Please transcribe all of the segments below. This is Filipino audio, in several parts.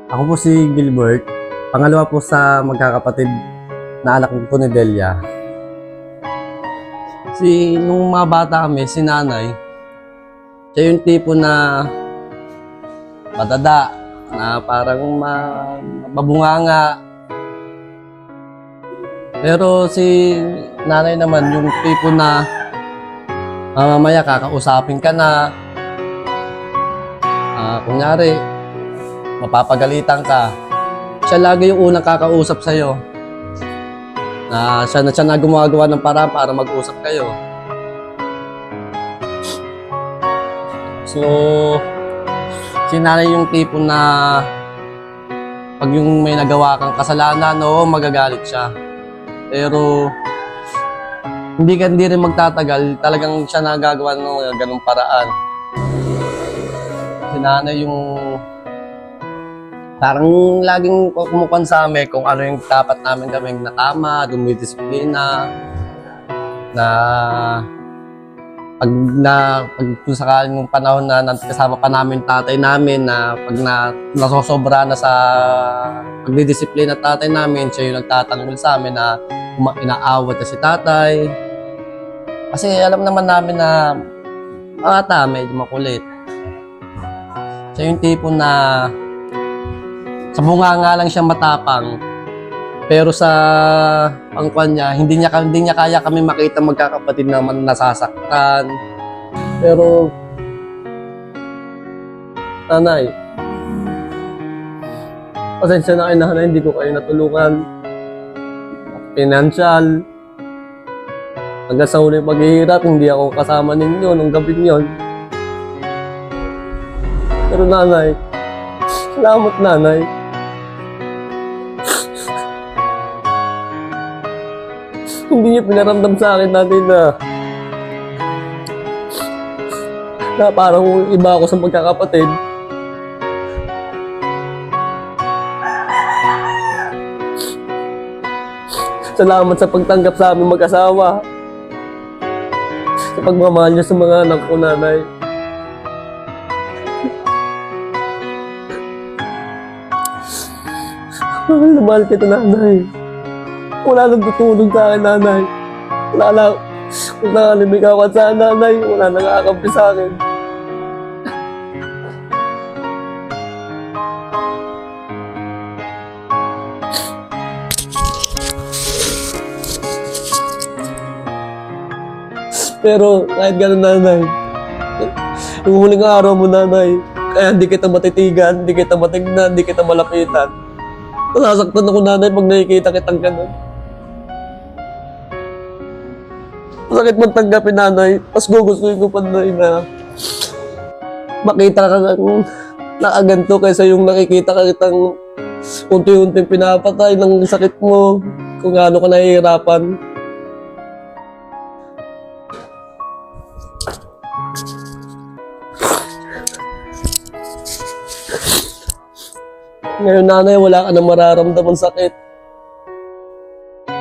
Ako po si Gilbert, pangalawa po sa magkakapatid na anak po ni Delia. Nung mga bata kami, si nanay, siya yung tipo na madada, na parang mabunganga. Pero si nanay naman, yung tipo na mamaya kakausapin ka na, kunyari, mapapagalitan ka. Siya lagi yung unang kakausap sa'yo. Siya na gumagawa ng paraan para mag-usap kayo. So, si nanay yung tipo na pag yung may nagawa kang kasalanan, oo, magagalit siya. Pero, hindi rin magtatagal, talagang siya nagagawa ng ganung paraan. Si nanay yung parang laging kumukuhan sa amin kung ano yung dapat namin gawing na tama, dumidisiplina, na pag sakaling yung panahon na kasama pa namin tatay namin na pag nasosobra na sa pagdidisiplina tatay namin, siya yung nagtatanggol sa amin na inaawat na si tatay. Kasi alam naman namin na bata, medyo makulit. Siya yung tipo na sa bunganga lang siya matapang. Pero sa pangkwan niya, hindi niya kaya kami makita magkakapatid naman nasasaktan. Pero nanay, pasensya na kayo nanay, hindi ko kayo natulungan. Financial. Hanggang sa huling paghihirap, hindi ako kasama ninyo nung gabi yun. Pero nanay, salamat nanay. Hindi niya pinaramdam sa akin natin na parang iba ako sa magkakapatid. Salamat sa pagtanggap sa aming mag-asawa. Sa pagmamahal niyo sa mga anak ko, nanay. Mahal na mahal kita, nanay. Wala nang tutulog sa akin, nanay. Kung nakalimig ako sa nanay, wala nang nakakampi sa akin. Pero kahit gano'n, nanay, yung huling araw mo, nanay, kaya hindi kita matitigan, hindi kita matignan, hindi kita malapitan. Nasasaktan ako, nanay, pag nakikita kitang gano'n. Masakit man tanggapin, nanay. Mas gugustuhin ko pa, nanay, na makita ka nakaganto kaysa yung nakikita ka kitang unti-unting pinapatay ng sakit mo kung gaano ka nahihirapan. Ngayon, nanay, wala ka nang mararamdaman sakit.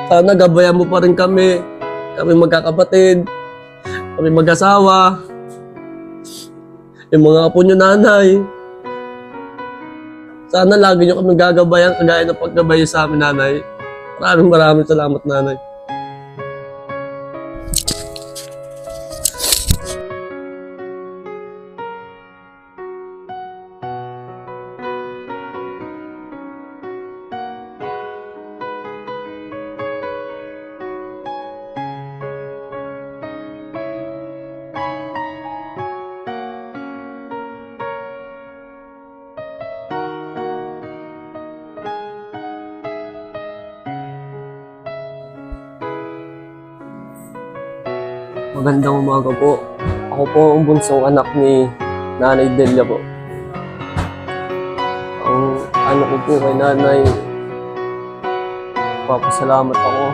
Sana gabayan mo pa rin kami. Kami magkakapatid, kami mag-asawa, yung mga apo nyo, nanay. Sana lagi nyo kami gagabayan kagaya ng paggabayan sa amin, nanay. Maraming salamat, nanay. Magandang umaga po. Ako po ang bunsong anak ni Nanay Delia po. Ang ano ko po kay nanay, papasalamat ako.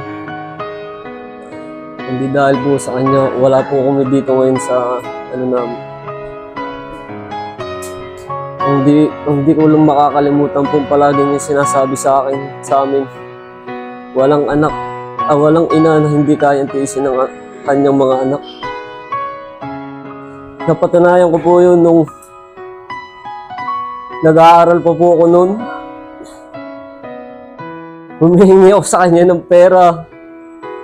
Hindi dahil po sa kanya, wala po kami dito ngayon sa namin. Hindi ko lang makakalimutan po palagi niya sinasabi sa amin. Walang ina na hindi kayang tiisin ng kanyang mga anak. Napatunayan ko po yun nung nag-aaral pa po ako noon. humihingi ako sa kanya ng pera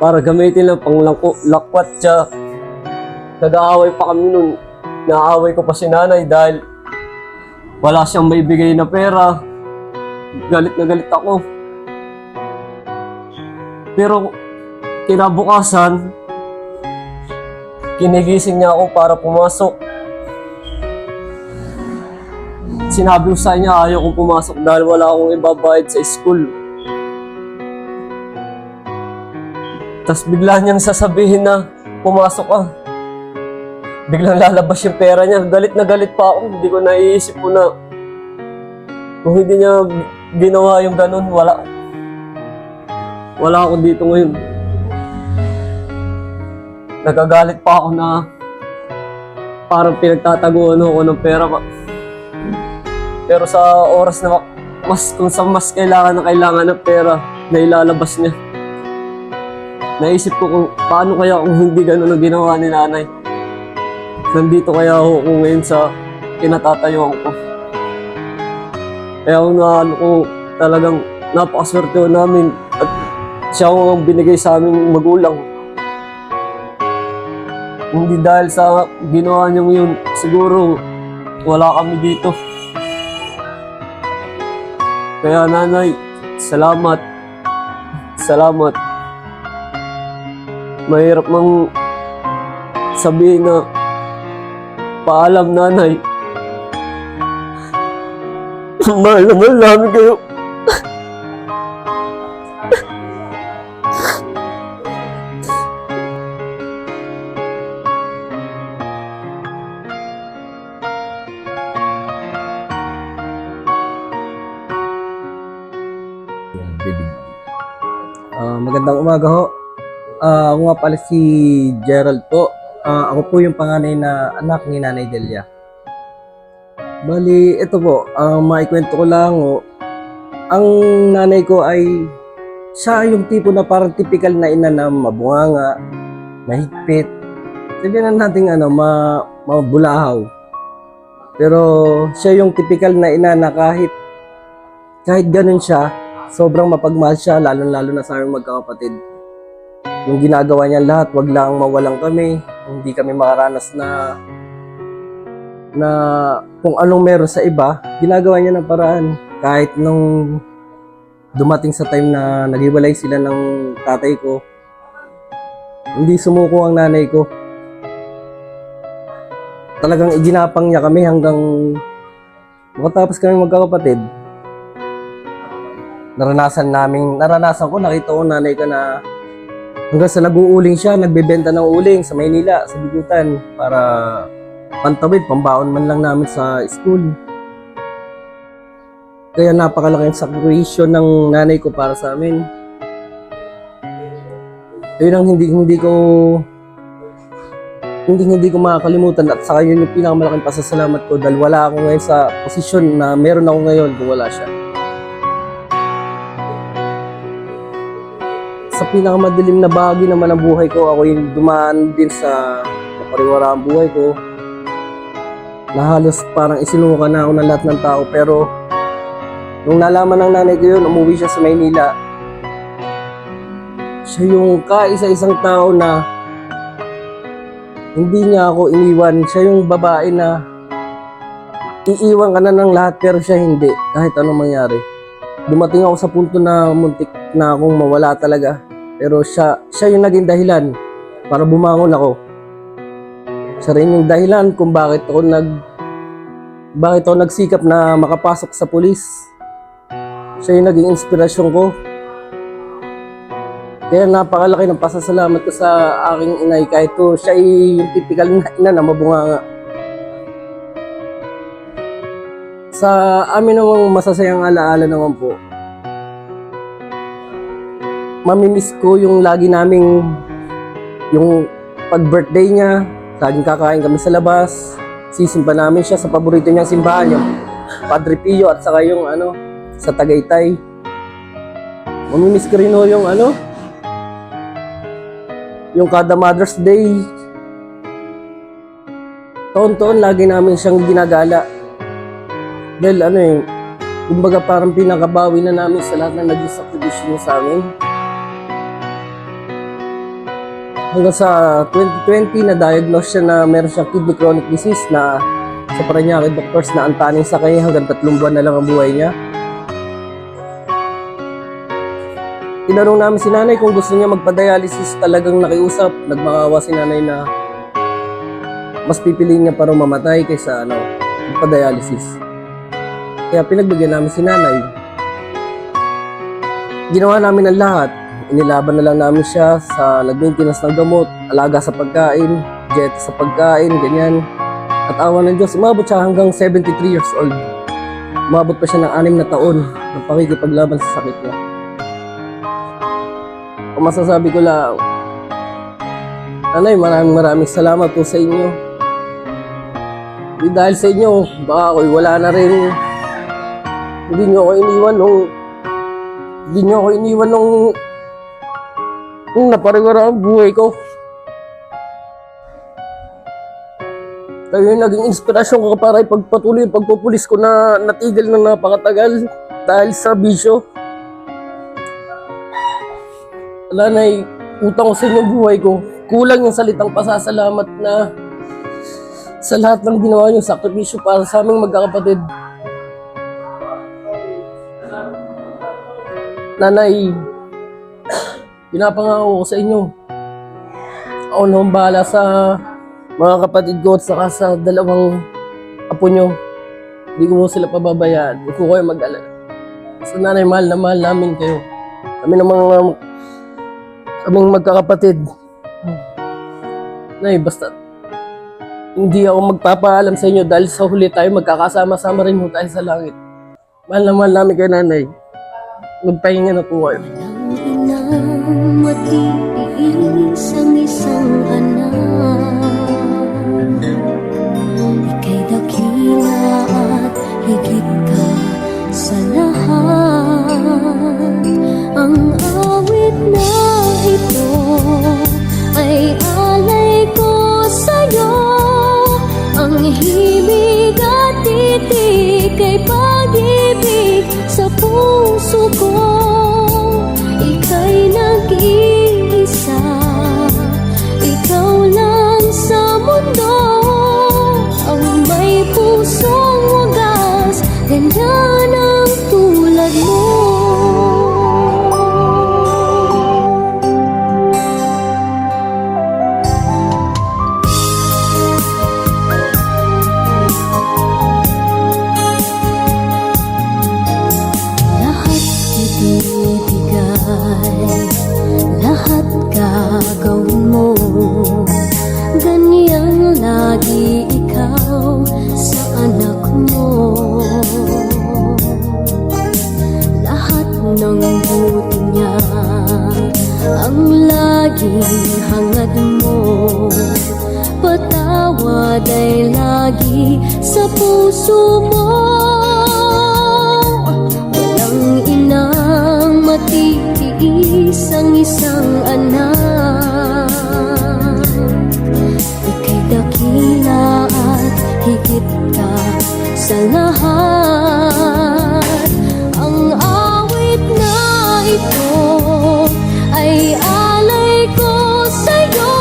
para gamitin lang pang lakwat siya. Nag-aaway pa kami nun. Naaway ko pa si nanay dahil wala siyang maibigay na pera. Galit na galit ako. Pero kinabukasan, kinigising niya ako para pumasok. Sinabi ko sa kanya ayaw kong pumasok dahil wala akong ibabayad sa school. Tapos bigla niyang sasabihin na pumasok ka. Biglang lalabas yung pera niya. Galit na galit pa ako. Hindi ko naiisip ko na kung hindi niya ginawa yung ganun, wala ako dito ngayon. Nagagalit pa ako na parang pinagtataguan ako ng pera pa. Pero sa oras na kung sa mas kailangan ng pera, na ilalabas niya. Naisip ko kung paano kaya kung hindi ganun ang ginawa ni nanay. Nandito kaya ako ngayon sa kinatatayuan ko. Kaya ko talagang napakaswerte namin at siya ang binigay sa aming magulang. Hindi dahil sa ginawa niyang yun, siguro wala kami dito. Kaya nanay, salamat. Salamat. Mahirap mang sabihin na paalam nanay. Mahal na mahal namin kayo. Magandang umaga ho. Ako nga pala si Gerald po. Ako po yung panganay na anak ni Nanay Delia. Bali, ito po, maikwento ko lang ho. Ang nanay ko ay siya yung tipo na parang typical na ina na mabunganga, mahigpit. Sabihin na natin mabulahaw. Pero siya yung typical na ina na kahit ganun siya, sobrang mapagmahal siya, lalo na sa aming magkakapatid. Yung ginagawa niya lahat, wag lang mawalang kami, hindi kami makaranas na kung anong meron sa iba, ginagawa niya ng paraan. Kahit nung dumating sa time na naghiwalay sila ng tatay ko, hindi sumuko ang nanay ko. Talagang iginapang niya kami hanggang makatapos kami magkakapatid. Naranasan ko, nakita ko nanay ko na hanggang sa nag-uuling siya, nagbebenta ng uling sa Maynila, sa Bigutan, para pantawid, pambaon man lang namin sa school. Kaya napakalaking sakripisyo ng nanay ko para sa amin. Ayun ang hindi ko makakalimutan, at saka yun yung pinakamalaking pasasalamat ko dahil wala ako ngayon sa posisyon na meron ako ngayon kung wala siya. Sa pinakamadilim na bahagi naman ng buhay ko, ako yung dumaan din sa napariwara ang buhay ko, na halos parang isinuka na ako ng lahat ng tao. Pero nung nalaman ng nanay ko yun, umuwi siya sa Maynila. Siya yung kaisa-isang tao na hindi niya ako iniwan. Siya yung babae na iiwan ka na ng lahat pero siya hindi, kahit anong mangyari. Dumating ako sa punto na muntik na akong mawala talaga. Pero siya yung naging dahilan para bumangon ako. Siya rin yung dahilan kung bakit ako nagsikap na makapasok sa pulis. Siya yung naging inspirasyon ko. Kaya napakalaki ng pasasalamat ko sa aking inay, kahit to siya yung typical na ina na mabunganga. Sa amin namang masasayang alaala naman po, mamimiss ko yung lagi naming yung pag-birthday niya, laging kakain kami sa labas, sisimba namin siya sa paborito niyang simbahan, yung Padre Pio at saka yung sa Tagaytay. Mamimiss ko rin yung kada Mother's Day. Taon-taon lagi namin siyang ginagala. Dahil kumbaga parang pinakabawi na namin sa lahat na naging sakripisyo niya sa amin. Hanggang sa 2020, na-diagnose siya na meron siyang kidney chronic disease na sa Parañaque doctors na antaning sa kanya hanggang 3 buwan na lang ang buhay niya. Tinanong namin si nanay kung gusto niya magpa-dialysis, talagang nakiusap. Nagmakawa si nanay na mas pipiliin niya para mamatay kaysa magpa-dialysis. Kaya pinagbigyan namin si nanay. Ginawa namin ang lahat. Inilaban na lang namin siya sa nag-maintenance ng gamot, alaga sa pagkain, jet sa pagkain, ganyan. At awa ng Diyos, umabot siya hanggang 73 years old. Umabot pa siya ng 6 na taon ng pakikipaglaban sa sakit niya. Kung masasabi ko lang, nanay, maraming salamat po sa inyo. Dahil sa inyo, baka ako'y wala na rin. Hindi niyo ako iniwan nung napariwara ang buhay ko. Kayo yung naging inspirasyon ko para ipagpatuloy yung pagpupulis ko na natigil ng napakatagal dahil sa bisyo. Wala na, utang ko sa inyo buhay ko. Kulang yung salitang pasasalamat na sa lahat ng ginawa niyo sakripisyo para sa aming magkakapatid. Nanay, pinapangako ko sa inyo. Ako na ang bahala sa mga kapatid ko at saka sa 2 apo nyo. Hindi ko sila pababayaan. Hindi ko kayo mag-alala. Sa nanay, mahal na mahal namin kayo. Kaming magkakapatid. Nay, basta hindi ako magpapaalam sa inyo dahil sa huli tayo magkakasama-sama rin tayo sa langit. Mahal na mahal namin kayo, nanay. Magpahinga na po kayo. Walang inang matiis ang isang anak. Ika'y dakila at higit ka sa lahat. Ang awit na ito ay alay ko sa'yo. Ang himig at titik ay pag-ibig sa puso ko. Ika'y nag-iisa, ikaw lang sa mundo. Ang may pusong wagas, ganyan ang tulad mo. Lahat gagawin mo, ganyang lagi ikaw sa anak mo. Lahat ng buti niya ang laging hangad mo. Patawad ay lagi sa puso mo. Walang inang matitiis ang isang anak. Ika'y dakila at higit ka sa lahat. Ang awit na ito ay alay ko sa'yo.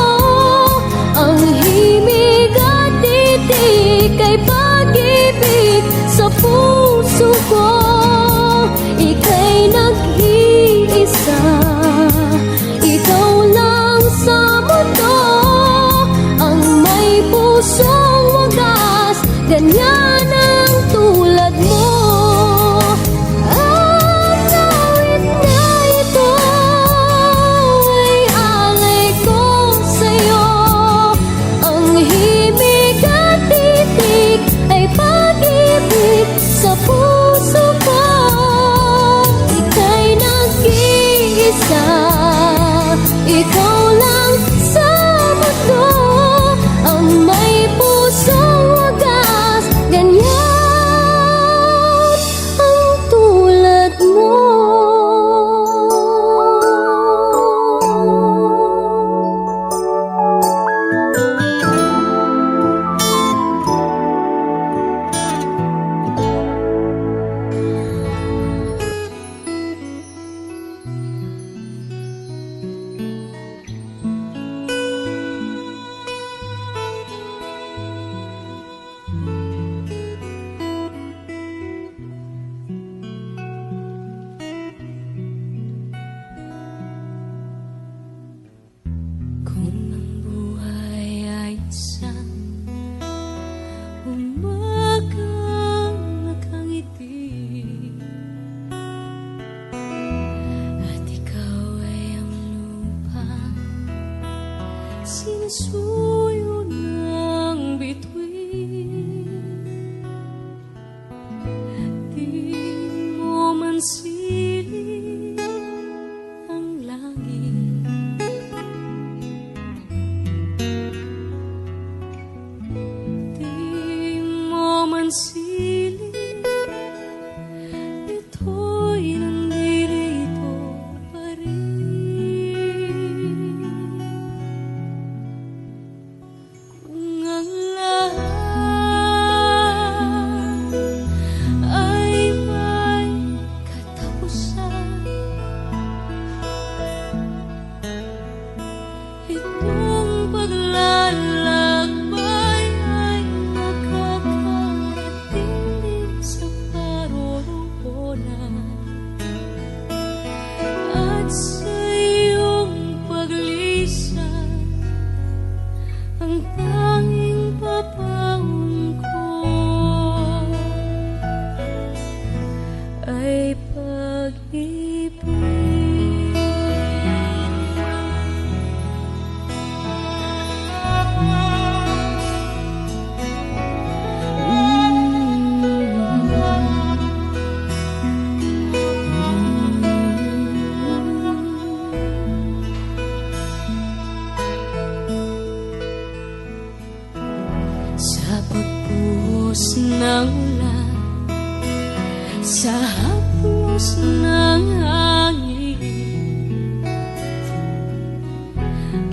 Ang himig at titik ay pag-ibig sa puso ko. Ika'y nag-iisa, ikaw lang haplos ng ulan, sa haplos ng hangin.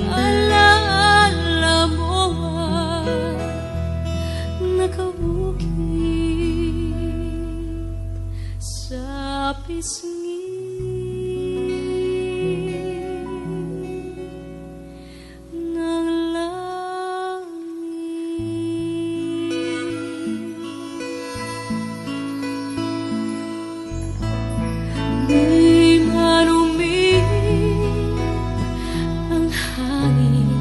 Alaala mo ang nakaukit sa pisngi ng langit. Di marumi ang hangin,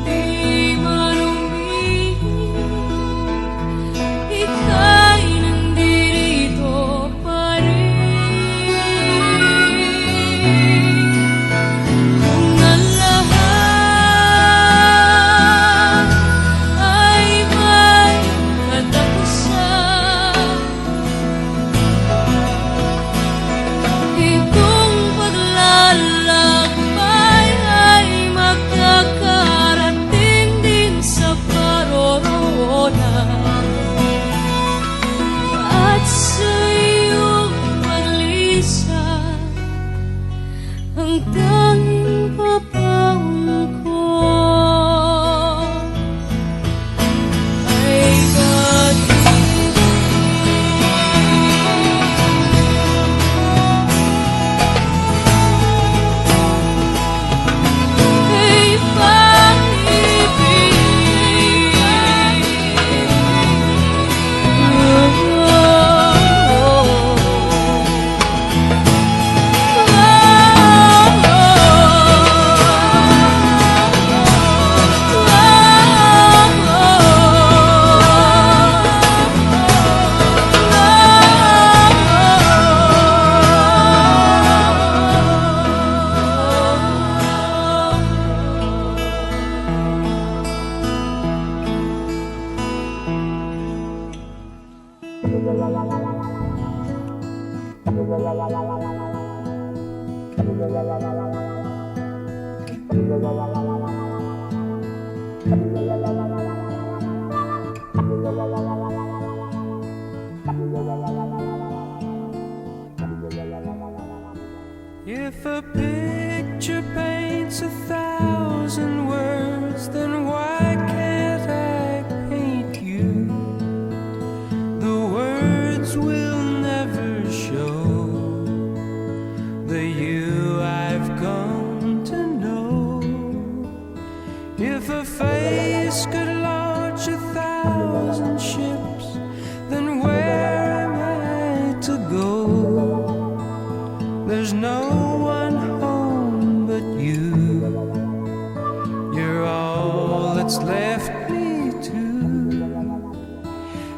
di marumi, ika'y nandito pa rin. Kung ang lahat ay may katapusan, itong paglalakbay ay magkakarating din sa paroroonan. At sa iyong paglisan, ang tanging papaon ko ay pag-ibig. Ay If a picture paints 1,000 words, then why can't I paint you? The words will never show the you I've come to know. If a face could launch 1,000 ships, then where am I to go? There's no one home but you. You're all that's left me to.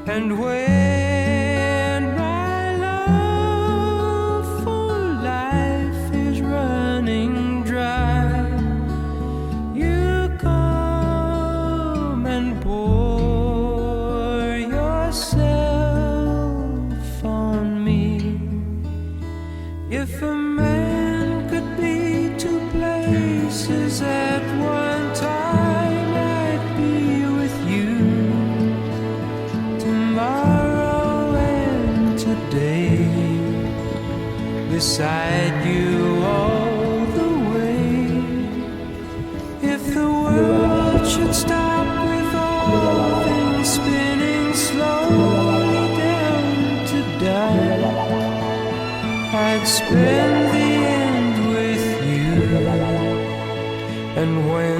And when my love for life is running dry, you come and pour yourself on me. If a man could be two places at one time, I'd be with you tomorrow and today, beside you all the way. If the world should stop with all things spinning slowly down to die, I'd spend the end with you. And when